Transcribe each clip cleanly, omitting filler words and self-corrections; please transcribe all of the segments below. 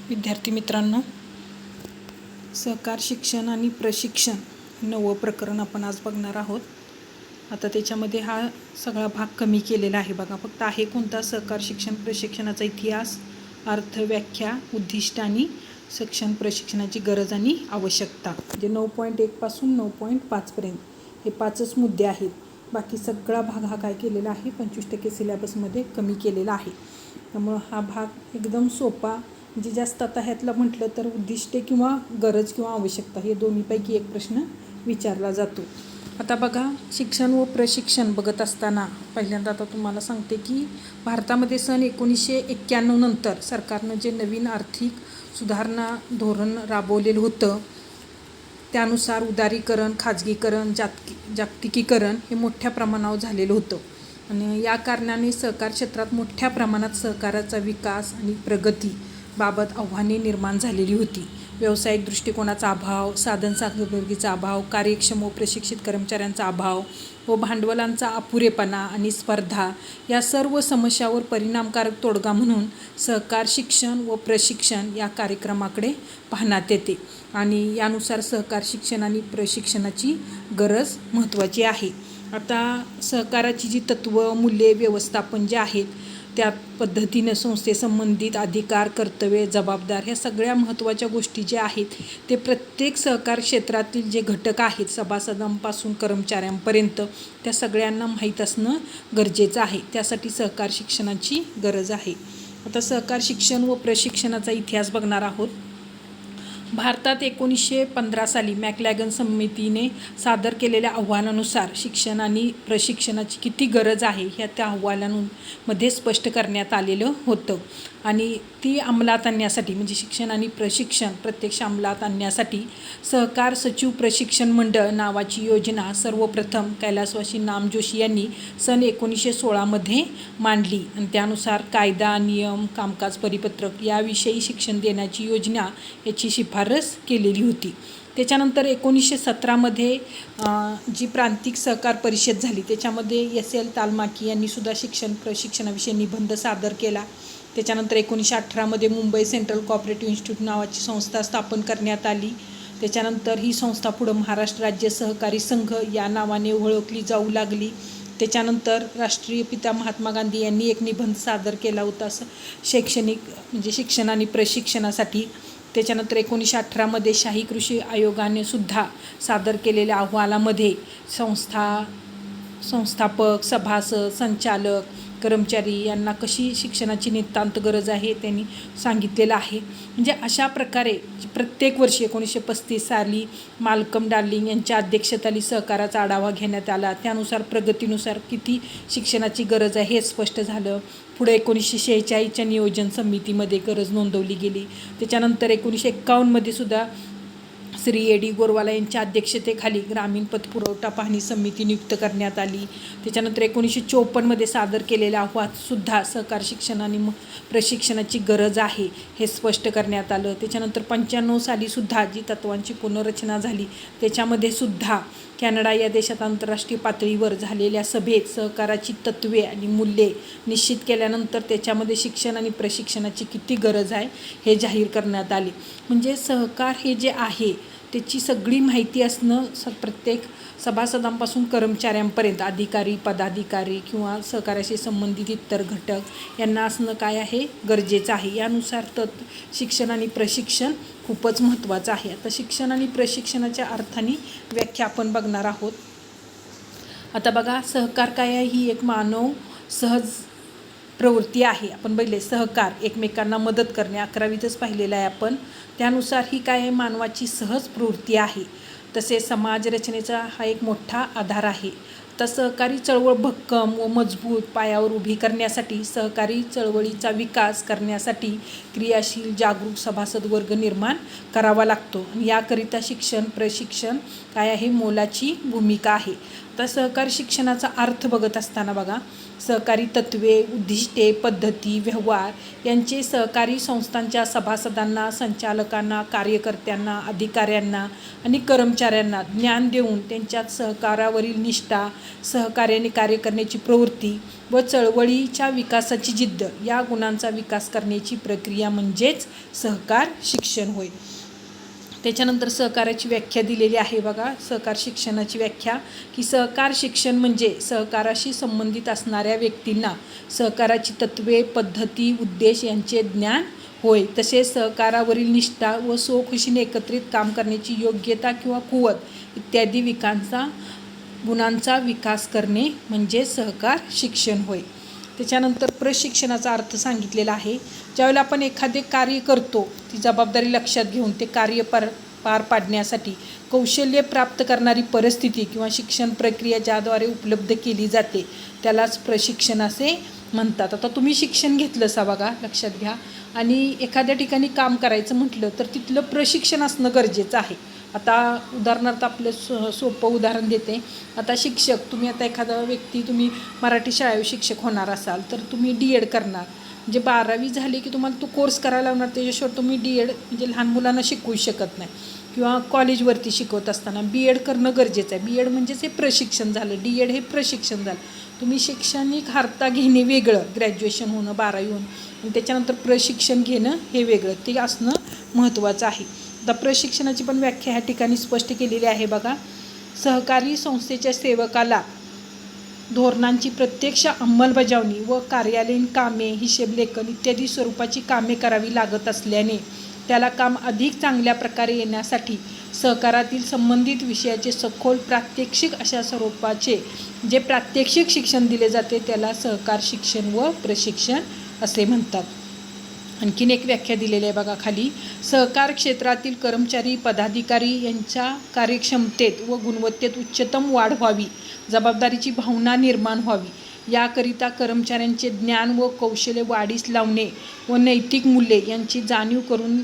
विद्यार्थी मित्रांनो, सहकार शिक्षण आणि प्रशिक्षण 9वं प्रकरण आपण आज बघणार आहोत. आता त्याच्यामध्ये हा सगळा भाग कमी केलेला आहे बघा. फक्त आहे कोणता? सहकार शिक्षण प्रशिक्षणाचा इतिहास, अर्थ, व्याख्या, उद्दिष्ट आणि शिक्षण प्रशिक्षणाची गरज आणि आवश्यकता. म्हणजे 9.1 पासून 9.5 पर्यंत हे 5च मुद्दे आहेत. बाकी सगळा भाग हा काय केलेला आहे, 25% सिलेबसमध्ये कमी केलेला आहे. त्यामुळं हा भाग एकदम सोपा, म्हणजे जास्त आता ह्यातलं म्हटलं तर उद्दिष्टे किंवा गरज किंवा आवश्यकता हे दोन्हीपैकी एक प्रश्न विचारला जातो. आता बघा, शिक्षण व प्रशिक्षण बघत असताना पहिल्यांदा आता तुम्हाला सांगते की भारतामध्ये सन 1991 नंतर सरकारनं जे नवीन आर्थिक सुधारणा धोरण राबवलेलं होतं, त्यानुसार उदारीकरण, खाजगीकरण, जागतिकीकरण हे मोठ्या प्रमाणावर झालेलं होतं. आणि या कारणाने सहकार क्षेत्रात मोठ्या प्रमाणात सहकाराचा विकास आणि प्रगती बाबत आव्हाने निर्माण झालेली होती. व्यावसायिक दृष्टिकोनाचा अभाव, साधनसामुग्रीचा अभाव, कार्यक्षम व प्रशिक्षित कर्मचाऱ्यांचा अभाव व भांडवलांचा अपुरेपणा आणि स्पर्धा या सर्व समस्यावर परिणामकारक तोडगा म्हणून सहकार शिक्षण व प्रशिक्षण या कार्यक्रमाकडे पाहण्यात येते. आणि यानुसार सहकार शिक्षण आणि प्रशिक्षणाची गरज महत्त्वाची आहे. आता सहकाराची जी तत्त्व, मूल्ये, व्यवस्थापन जे आहेत त्या पद्धतीनं संस्थेसंबंधित अधिकार, कर्तव्य, जबाबदार ह्या सगळ्या महत्त्वाच्या गोष्टी ज्या आहेत ते प्रत्येक सहकार क्षेत्रातील जे घटक आहेत सभासदांपासून कर्मचाऱ्यांपर्यंत त्या सगळ्यांना माहीत असणं गरजेचं आहे. त्यासाठी सहकार शिक्षणाची गरज आहे. आता सहकार शिक्षण व प्रशिक्षणाचा इतिहास बघणार आहोत. भारतात 1915 साली मॅकलॅगन समितीने सादर केलेल्या अहवालानुसार शिक्षण आणि प्रशिक्षणाची किती गरज आहे ह्या त्या अहवालांमध्ये स्पष्ट करण्यात आलेलं होतं. आणि ती अंमलात आणण्यासाठी, म्हणजे शिक्षण आणि प्रशिक्षण प्रत्यक्ष अंमलात आणण्यासाठी सहकार सचिव प्रशिक्षण मंडळ नावाची योजना सर्वप्रथम कैलासवासी नामजोशी यांनी सन 1916 मांडली. आणि त्यानुसार कायदा, नियम, कामकाज परिपत्रक याविषयी शिक्षण देण्याची योजना याची शिफारस केलेली होती. त्याच्यानंतर 1917 जी प्रांतिक सहकार परिषद झाली त्याच्यामध्ये S.L. तालमाकी यांनी सुद्धा शिक्षण प्रशिक्षणाविषयी निबंध सादर केला. त्याच्यानंतर 1918 मुंबई सेंट्रल कोऑपरेटिव्ह इन्स्टिट्यूट नावाची संस्था स्थापन करण्यात आली. त्याच्यानंतर ही संस्था पुढं महाराष्ट्र राज्य सहकारी संघ या नावाने ओळखली जाऊ लागली. त्याच्यानंतर राष्ट्रीय पिता महात्मा गांधी यांनी एक निबंध सादर केला होता म्हणजे शिक्षण आणि प्रशिक्षणासाठी. त्याच्यानंतर 1918 शाही कृषी आयोगाने सुद्धा सादर केलेल्या अहवालामध्ये संस्थापक, सभासद, संचालक, कर्मचारी यांना कशी शिक्षणाची नितांत गरज आहे त्यांनी सांगितलेलं आहे. म्हणजे अशा प्रकारे प्रत्येक वर्षी 1935 साली माल्कम डार्लिंग यांच्या अध्यक्षतेखाली सहकाराचा आढावा घेण्यात आला. त्यानुसार प्रगतीनुसार किती शिक्षणाची गरज आहे हे स्पष्ट झालं. पुढे 1946च्या नियोजन समितीमध्ये गरज नोंदवली गेली. त्याच्यानंतर 1951 सुद्धा श्री A.D. गोरवाला यांच्या अध्यक्षतेखाली ग्रामीण पतपुरवठा पाहणी समिती नियुक्त करण्यात आली. त्याच्यानंतर 1954 सादर केलेल्या अहवालातसुद्धा सहकार शिक्षण आणि प्रशिक्षणाची गरज आहे हे स्पष्ट करण्यात आलं. त्याच्यानंतर 95 साली सुद्धा जी तत्त्वांची पुनर्रचना झाली त्याच्यामध्ये सुद्धा कॅनडा या देशात आंतरराष्ट्रीय पातळीवर झालेल्या सभेत सहकाराची तत्त्वे आणि मूल्ये निश्चित केल्यानंतर त्याच्यामध्ये शिक्षण आणि प्रशिक्षणाची किती गरज आहे हे जाहीर करण्यात आले. म्हणजे सहकार हे जे आहे त्याची सगळी माहिती असणं प्रत्येक सभासदांपासून कर्मचाऱ्यांपर्यंत, अधिकारी, पदाधिकारी किंवा सहकार्याशी संबंधित इतर घटक यांना असणं काय आहे, गरजेचं आहे. यानुसार शिक्षण आणि प्रशिक्षण खूपच महत्त्वाचं आहे. आता शिक्षण आणि प्रशिक्षणाच्या अर्थाने व्याख्या आपण बघणार आहोत. आता बघा, सहकार काय आहे? ही एक मानव सहज प्रवृत्ती आहे. आपण पहिले सहकार, एकमेकांना मदत करणे 11वीतच पाहिलेलं आहे आपण. त्यानुसार ही काय आहे, मानवाची सहज प्रवृत्ती आहे. तसेच समाज रचनेचा हा एक मोठा आधार आहे. तर सहकारी चळवळ भक्कम व मजबूत पायावर उभी करण्यासाठी, सहकारी चळवळीचा विकास करण्यासाठी क्रियाशील जागरूक सभासद वर्ग निर्माण करावा लागतो. याकरिता शिक्षण प्रशिक्षण काय आहे, मोलाची भूमिका आहे. तर सहकारी शिक्षणाचा अर्थ बघत असताना बघा, सहकारी तत्त्वे, उद्दिष्टे, पद्धती, व्यवहार यांचे सहकारी संस्थांच्या सभासदांना, संचालकांना, कार्यकर्त्यांना, अधिकाऱ्यांना आणि कर्मचाऱ्यांना ज्ञान देऊन त्यांच्यात सहकारावरील निष्ठा, सहकार्याने कार्य करण्याची प्रवृत्ती व चळवळीच्या विकासाची जिद्द या गुणांचा विकास करण्याची प्रक्रिया म्हणजेच सहकार शिक्षण होय. त्याच्यानंतर सहकाराची व्याख्या दिलेली आहे बघा. सहकार शिक्षणाची व्याख्या की सहकार शिक्षण म्हणजे सहकाराशी संबंधित असणाऱ्या व्यक्तींना सहकाराची तत्त्वे, पद्धती, उद्देश यांचे ज्ञान होय. तसेच सहकारावरील निष्ठा व स्वखुशीने एकत्रित काम करण्याची योग्यता किंवा कुवत इत्यादी गुणांचा विकास करणे म्हणजे सहकार शिक्षण होय. त्याच्यानंतर प्रशिक्षणाचा अर्थ सांगितलेला आहे. ज्यावेळेला आपण एखादे कार्य करतो ती जबाबदारी लक्षात घेऊन ते कार्य पार पाडण्यासाठी कौशल्य प्राप्त करणारी परिस्थिती किंवा शिक्षण प्रक्रिया ज्याद्वारे उपलब्ध केली जाते त्यालाच प्रशिक्षण असे म्हणतात. आता तुम्ही शिक्षण घेतलंसा बघा, लक्षात घ्या, आणि एखाद्या ठिकाणी काम करायचं म्हटलं तर तिथलं प्रशिक्षण असणं गरजेचं आहे. आता उदाहरणार्थ आपलं सोपं उदाहरण देते. आता शिक्षक, तुम्ही आता एखादा व्यक्ती, तुम्ही मराठी शाळेत शिक्षक होणार असाल तर तुम्ही DED करणार, म्हणजे 12वी झाली की तुम्हाला तो कोर्स करायला लागणार. त्याच्याशिवाय तुम्ही DED म्हणजे लहान मुलांना शिकवू शकत नाही. किंवा कॉलेजवरती शिकवत असताना BED करणं गरजेचं आहे. BED म्हणजेच हे प्रशिक्षण झालं, DED हे प्रशिक्षण झालं. तुम्ही शैक्षणिक अर्हता घेणे वेगळं, ग्रॅज्युएशन होणं, 12वी होणं, आणि त्याच्यानंतर प्रशिक्षण घेणं हे वेगळं, ते असणं महत्त्वाचं आहे. आता प्रशिक्षणाची पण व्याख्या ह्या ठिकाणी स्पष्ट केलेली आहे बघा. सहकारी संस्थेच्या सेवकाला धोरणांची प्रत्यक्ष अंमलबजावणी व कार्यालयीन कामे, हिशेबलेखन इत्यादी स्वरूपाची कामे करावी लागत असल्याने त्याला काम अधिक चांगल्या प्रकारे येण्यासाठी सहकारातील संबंधित विषयाचे सखोल प्रात्यक्षिक अशा स्वरूपाचे जे प्रात्यक्षिक शिक्षण दिले जाते त्याला सहकार शिक्षण व प्रशिक्षण असे म्हणतात. आणखीन एक व्याख्या दिलेली आहे बघा खाली. सहकार क्षेत्रातील कर्मचारी, पदाधिकारी यांच्या कार्यक्षमतेत व गुणवत्तेत उच्चतम वाढ व्हावी, जबाबदारीची भावना निर्माण व्हावी याकरिता कर्मचाऱ्यांचे ज्ञान व कौशल्य वाढीस लावणे व नैतिक मूल्ये यांची जाणीव करून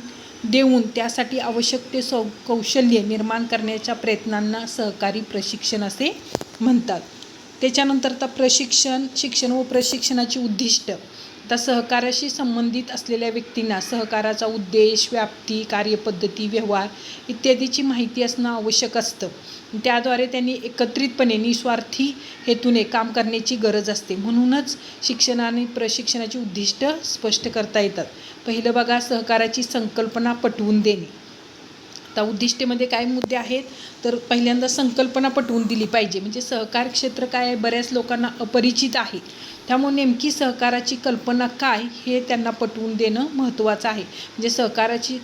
देऊन त्यासाठी आवश्यक ते कौशल्य निर्माण करण्याच्या प्रयत्नांना सहकारी प्रशिक्षण असे म्हणतात. त्याच्यानंतर आता शिक्षण व प्रशिक्षणाची उद्दिष्ट. आता सहकाराशी संबंधित असलेल्या व्यक्तींना सहकाराचा उद्देश, व्याप्ती, कार्यपद्धती, व्यवहार इत्यादीची माहिती असणं आवश्यक असतं. त्याद्वारे त्यांनी एकत्रितपणे निस्वार्थी हेतूने काम करण्याची गरज असते. म्हणूनच शिक्षण आणि प्रशिक्षणाची उद्दिष्ट स्पष्ट करता येतात. पहिलं बघा, सहकाराची संकल्पना पटवून देणे. आता उद्दिष्टेमध्ये काय मुद्दे आहेत तर पहिल्यांदा संकल्पना पटवून दिली पाहिजे. म्हणजे सहकार क्षेत्र काय आहे, बऱ्याच लोकांना अपरिचित आहे. त्यामुळे नेमकी सहकाराची कल्पना काय हे त्यांना पटवून देणं महत्त्वाचं आहे. म्हणजे सहकाराची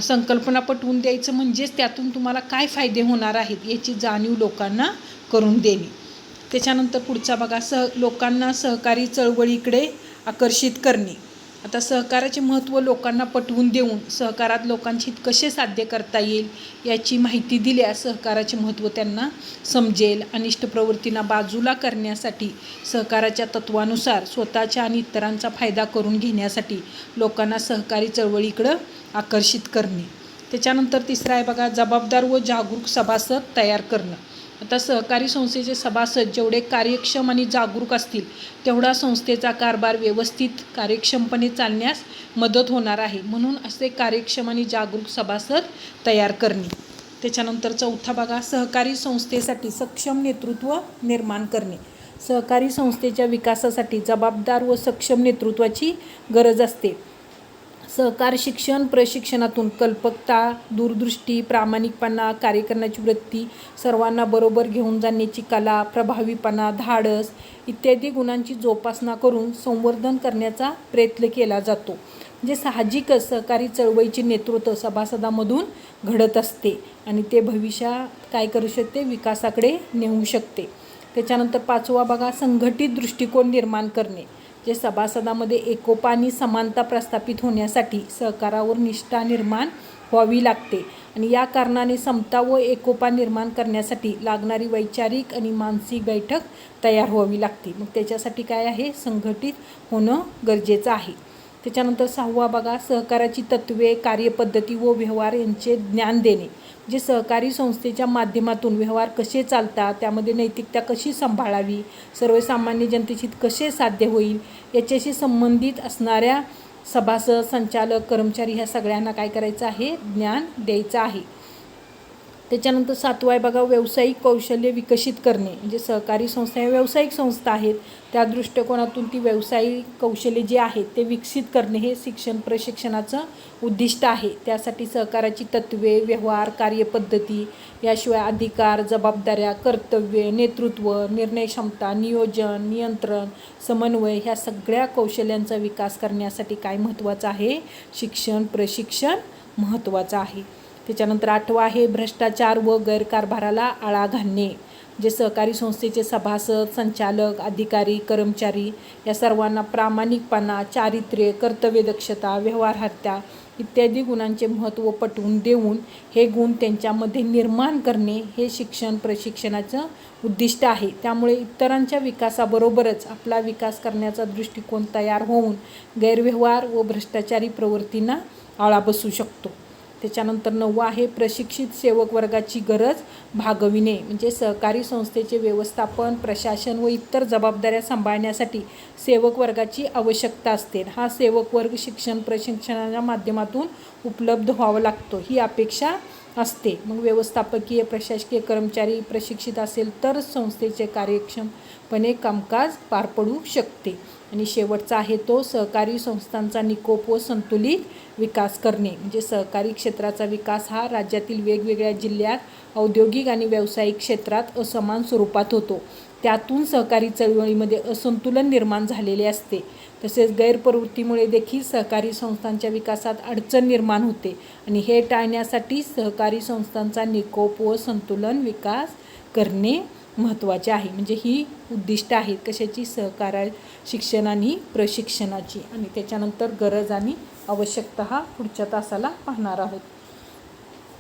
संकल्पना पटवून द्यायचं म्हणजेच त्यातून तुम्हाला काय फायदे होणार आहेत याची जाणीव लोकांना करून देणे. त्याच्यानंतर पुढचा बघा, लोकांना सहकारी चळवळीकडे आकर्षित करणे. आता सहकाराचे महत्त्व लोकांना पटवून देऊन सहकारात लोकांचे हित कसे साध्य करता येईल याची माहिती दिल्यास सहकाराचे महत्त्व त्यांना समजेल. अनिष्ट प्रवृत्तींना बाजूला करण्यासाठी सहकाराच्या तत्वानुसार स्वतःच्या आणि इतरांचा फायदा करून घेण्यासाठी लोकांना सहकारी चळवळीकडं आकर्षित करणे. त्याच्यानंतर तिसरा आहे बघा, जबाबदार व जागरूक सभासद तयार करणं. आता सहकारी संस्थेचे सभासद जेवढे कार्यक्षम आणि जागरूक असतील तेवढा संस्थेचा कारभार व्यवस्थित कार्यक्षमपणे चालण्यास मदत होणार आहे. म्हणून असे कार्यक्षम आणि जागरूक सभासद तयार करणे. त्याच्यानंतर चौथा बघा, सहकारी संस्थेसाठी सक्षम नेतृत्व निर्माण करणे. सहकारी संस्थेच्या विकासासाठी जबाबदार व सक्षम नेतृत्वाची गरज असते. सहकार शिक्षण प्रशिक्षणातून कल्पकता, दूरदृष्टी, प्रामाणिकपणा, कार्य करण्याची वृत्ती, सर्वांना बरोबर घेऊन जाण्याची कला, प्रभावीपणा, धाडस इत्यादी गुणांची जोपासना करून संवर्धन करण्याचा प्रयत्न केला जातो. म्हणजे साहजिकच सहकारी चळवळीचे नेतृत्व सभासदांमधून घडत असते आणि ते भविष्यात काय करू शकते, विकासाकडे नेऊ शकते. त्याच्यानंतर पाचवा बघा, संघटित दृष्टिकोन निर्माण करणे. जे सभासदांमध्ये एकोपा आणि समानता प्रस्थापित होण्यासाठी सहकारावर निष्ठा निर्माण व्हावी लागते आणि या कारणाने समता व एकोपा निर्माण करण्यासाठी लागणारी वैचारिक आणि मानसिक बैठक तयार व्हावी लागते. मग त्याच्यासाठी काय आहे, संघटित होणं गरजेचं आहे. त्याच्यानंतर 6वा बघा, सहकाराची तत्त्वे, कार्यपद्धती व व्यवहार यांचे ज्ञान देणे. जे सहकारी संस्थेच्या माध्यमातून व्यवहार कसे चालतात, त्यामध्ये नैतिकता कशी सांभाळावी, सर्वसामान्य जनतेशी कसे साध्य होईल, याच्याशी संबंधित असणाऱ्या सभासद, संचालक, कर्मचारी ह्या सगळ्यांना काय करायचं आहे, ज्ञान द्यायचं आहे. त्याच्यानंतर 7वा आहे बघा, व्यावसायिक कौशल्य विकसित करणे. म्हणजे सहकारी संस्था ह्या व्यावसायिक संस्था आहेत, त्या दृष्टिकोनातून ती व्यावसायिक कौशल्य जे आहेत ते विकसित करणे हे प्रशिक्षणाचं उद्दिष्ट आहे. त्यासाठी सहकाराची तत्त्वे, व्यवहार, कार्यपद्धती, याशिवाय अधिकार, जबाबदाऱ्या, कर्तव्ये, नेतृत्व, निर्णय क्षमता, नियोजन, नियंत्रण, समन्वय ह्या सगळ्या कौशल्यांचा विकास करण्यासाठी काय महत्त्वाचं आहे, प्रशिक्षण महत्त्वाचं आहे. त्याच्यानंतर 8वा आहे, भ्रष्टाचार व गैरकारभाराला आळा घालणे. जे सहकारी संस्थेचे सभासद, संचालक, अधिकारी, कर्मचारी या सर्वांना प्रामाणिकपणा, चारित्र्य, कर्तव्यदक्षता, व्यवहार्यता इत्यादी गुणांचे महत्त्व पटवून देऊन हे गुण त्यांच्यामध्ये निर्माण करणे हे प्रशिक्षणाचं उद्दिष्ट आहे. त्यामुळे इतरांच्या विकासाबरोबरच आपला विकास करण्याचा दृष्टिकोन तयार होऊन गैरव्यवहार व भ्रष्टाचारी प्रवृत्तींना आळा बसू शकतो. त्याच्यानंतर 9वा आहे, प्रशिक्षित सेवक वर्गाची गरज भागविणे. म्हणजे सहकारी संस्थेचे व्यवस्थापन, प्रशासन व इतर जबाबदाऱ्या सांभाळण्यासाठी सेवक वर्गाची आवश्यकता असते. हा सेवक वर्ग प्रशिक्षणाच्या माध्यमातून उपलब्ध व्हावा लागतो ही अपेक्षा असते. मग व्यवस्थापकीय, प्रशासकीय कर्मचारी प्रशिक्षित असेल तर संस्थेचे कार्यक्षमपणे कामकाज पार पडू शकते. आणि शेवटचा आहे तो, सहकारी संस्थांचा निकोप व संतुलित विकास करणे. म्हणजे सहकारी क्षेत्राचा विकास हा राज्यातील वेगवेगळ्या जिल्ह्यात औद्योगिक आणि व्यावसायिक क्षेत्रात असमान स्वरूपात होतो. त्यातून सहकारी चळवळीमध्ये असंतुलन निर्माण झालेले असते. तसेच गैरप्रवृत्तीमुळे देखील सहकारी संस्थांच्या विकासात अडचण निर्माण होते आणि हे टाळण्यासाठी सहकारी संस्थांचा निकोप व संतुलन विकास करणे महत्त्वाचे आहे. म्हणजे ही उद्दिष्ट आहेत कशाची, शिक्षण आणि प्रशिक्षणाची. आणि त्याच्यानंतर गरज आणि आवश्यकता हा पुढच्या तासाला पाहणार आहोत.